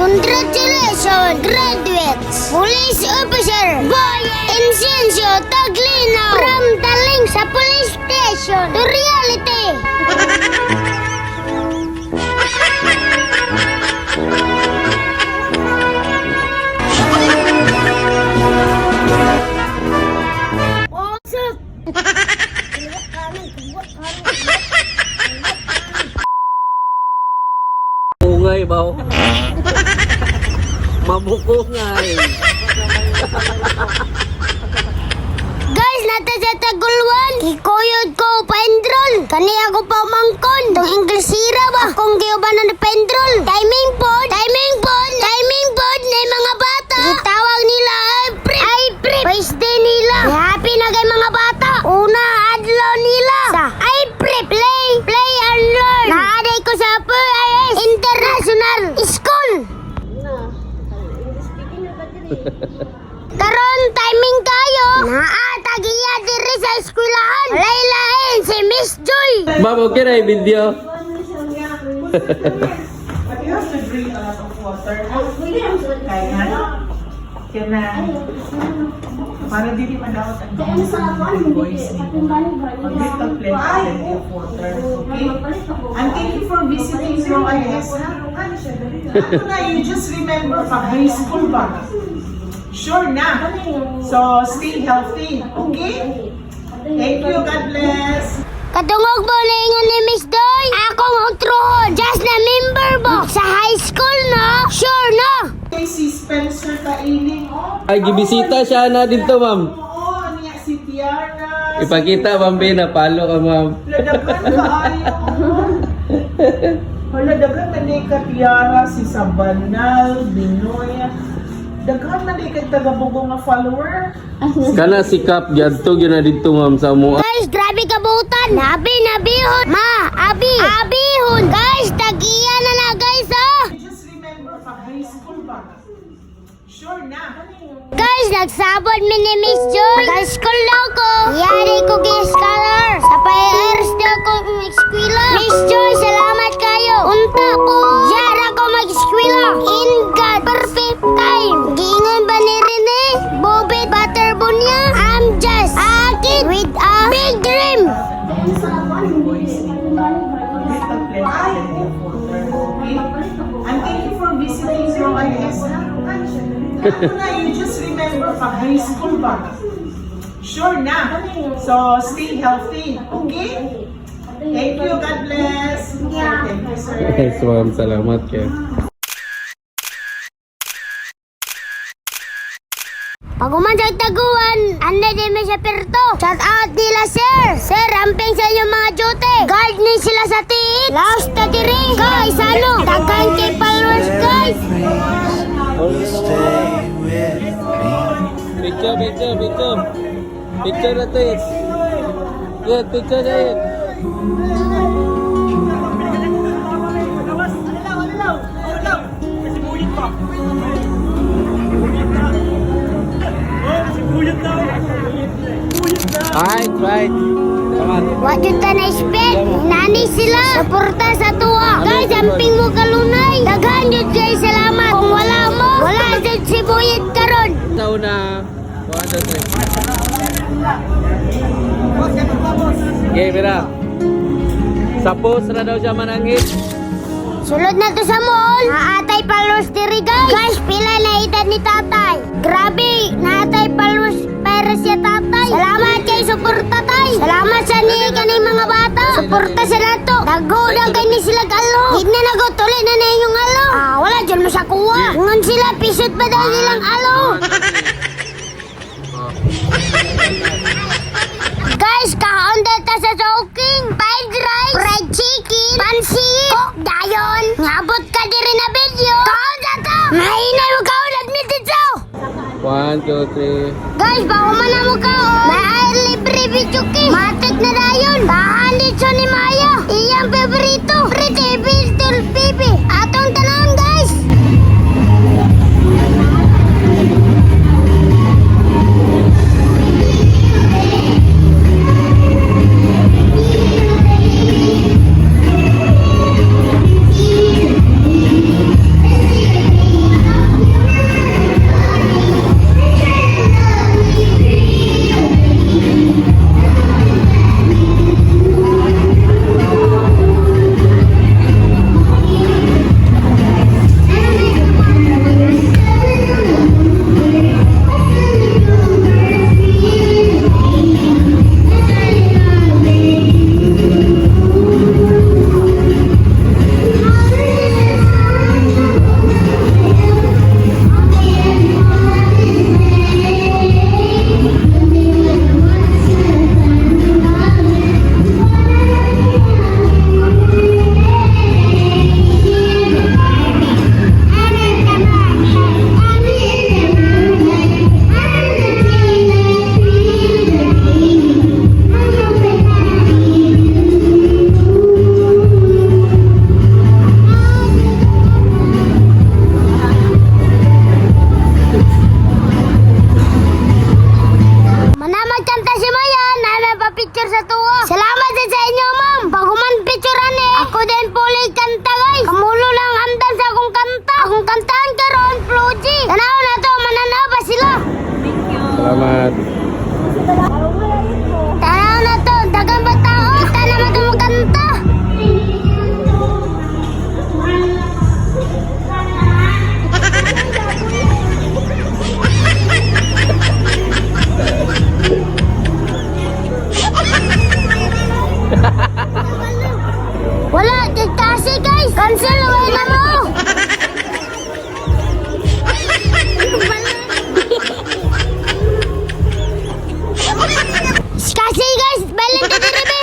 Congratulations, graduates! Police Officer Boyet Incencio Taglino from Taling sa police station to reality! Ungay ba? Mabukungay. Guys, nata sa Tagulwan, ikuyod ko pendrol. Kani ako pa mangkon. Tong English sira ba? Kung giubanan na pendrol. Timing pod, na mga bata. Gitawag nila ay prep. First day nila. Happy na kay mga bata. Una adlaw nila. Sa ay prep. Play and learn. Naaday ko sa PIS International School. Karon timing kayo. Naatagiya diri sa eskwelahan. Laylain si Miss Joy. Ma'am, okay na yung video? But you have to drink a lot of water. Kaya na, para di rin madawat ang mga boys dito. A little plenty of water, okay? And thank you for visiting UIS, ha? Ano na, you just remember, pag high school ba? Sure na. So, stay healthy, okay? Thank you, God bless. Katungog mo na ingon ni Miss Joy. Akong utrohon. Just na member box sa high school, no? Sure, no? Okay, si Spencer Kailing, oh. Ay, gibisita siya na dito, ma'am. Oo, niya si Tiara. Ipakita, ma'am, palo ka, ma'am. Ladagan ka ayo. Hala, dagan na ni ka Tiara, si Sabanal, Binoy. Dagan na ni ka taga-bugong nga follower. Kana sikap, dito yun na dito, ma'am, sa mua. Guys, grabe kabutan. Nabihon. Abihon. Guys, tagiya na guys, oh. Just remember, pag high school ba? Sure na. Guys, nagsabot mi ni Miss Joy. Mag-school daw ko. Yari ko gi-scholar. Sa pairs daw ko mag-eskwela. Miss Joy, salamat kayo. Unta po. Yara ko mag-eskwela. In God, perfect time. Giingon ba ni Rene? Bobet Butterbunya? I'm just a kid with a big dream. And thank you for visiting UIS, ha? Ano na, you just remember, pag high school ba? Sure na. So, stay healthy, okay? Thank you, God bless. Thank you, sir. Yes, ma'am, salamat kayo. Pag umansag taguan, anda din may sa perto. Shout out nila, sir. Sir, ramping sa inyong mga duty. Guard ni sila sa tiit. Last na tiri. Guys, ano? Dagan kay followers, guys. Picture. Picture na to, it. Good, picture na it. Right. Come on. What you ta na-expect? Nani sila. Suporta sa tuwa. Guys, amping mo kalunay. Daghan yun, guys. Salamat. Kung wala mo, wala dyan si Buyit karon. Sa una, 1, 2, 3. Okay, mira. Suppose na daw siya manangit. Sulod na to sa mall. Naatay followers diri, guys. Guys, pila na edad ni tatay. Grabe, naatay followers para siya tatay. Salamat kay suporta tay. Salamat sa ni kaning mga bata. Suporta sa nato. Dagodan kay ni sila alo. Hindi na nagotuloy na na yung alo. Wala dyan mo sa kuha. Ngun sila pisot pa daw nilang alo. Guys, kaon data sa joking. Fried rice, fried chicken, pansit, coke dayon. Ngabot ka diri na video. Kaon data. Mahinay mo kaon admit dito. 1, 2, 3. Guys, bako man na mo kaon. May libre video king. Matik na dayon. Bahan dito ni Maya. Iyang favorito. Pretty Pistol Baby. Atong tanan, guys. Salamat. Tanaw na to, dagang ba tao? Kita naman ito magkanta. Wala, kasi guys. Cancel, away na mo. Kasi guys, balik na diri be.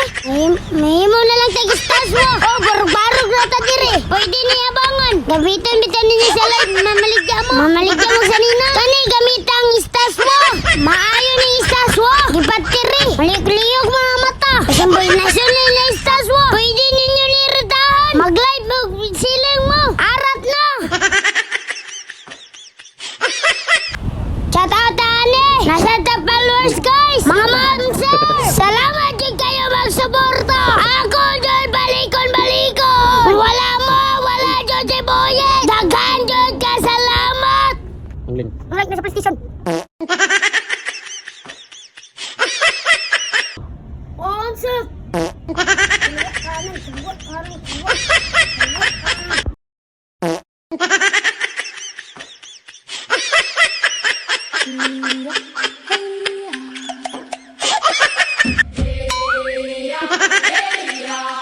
May mo na lang tagistas mo. Oh, barug-barug na ta diri. Pwede niya abangan. Gamitan-bitan ninyo sa live. Mamaligya mo. Mamaligya mo sa nina. Kani, gamit ang istas mo. Maayo ni istas mo. Gipatiri. Malik-liyog mga mata. Kasamboy na sunay na istas mo. Pwede ninyo niritahan. Mag-live mo. Siling mo. Arat na. Shout out ane. Nasa top followers guys. Mga mamsir. Salamat din kayo magsuporta. Ako dyan balikon. Wala mo. Wala dyan si Boye. Daghan dyan ka. Salamat. Ang link. Like na sa PlayStation. Onset.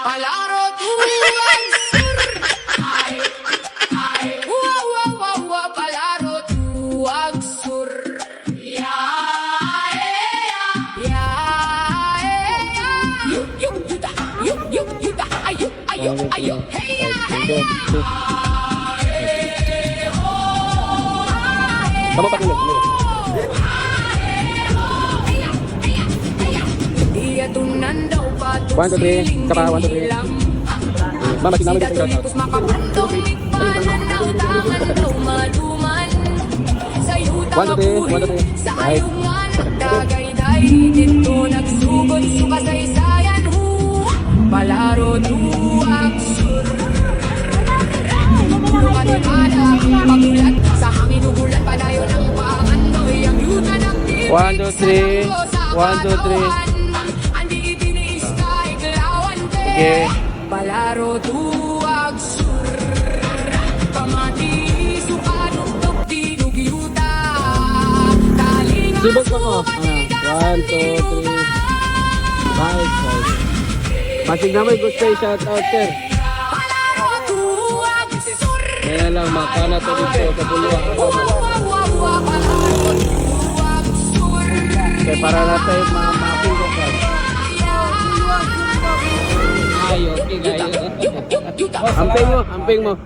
Palaro tuwag sur. Wow, palaro tuwag sur. Ya. Ayo. Hey ya. Kamu pakai dulu. Dia tunan daw pa. 1, 2, 3. Kapa, 1, 2, 3. Mama, sinama dito sa Tapos makapantong ikanan daw tangan daw maduman. Sa yuta 1, 2, 3. 1, 2, 3. sa Right. ayungan dagay-day dito nagsugod suka sa isayan hu. Palaro tuwag sur. Lumatimala pagulat sa hangin ugulat padayon ang pangandoy ang yuta ng 1, 2, 3. 1, 2, 3. Andi itiniis ka iklawan Okay. Palaro tuwag sur. Pamati sukanuktok di dugyuta. Kalinga Sibot ko mo. 1, 2, 3. 5. Pasig naman gusto shout out sir. palaro tuwag sur. Kaya lang makana to dito sa puluhan. Palaro tuwag sur. Kaya para natin mapulong ka. Ay, okay guys. Amping mo.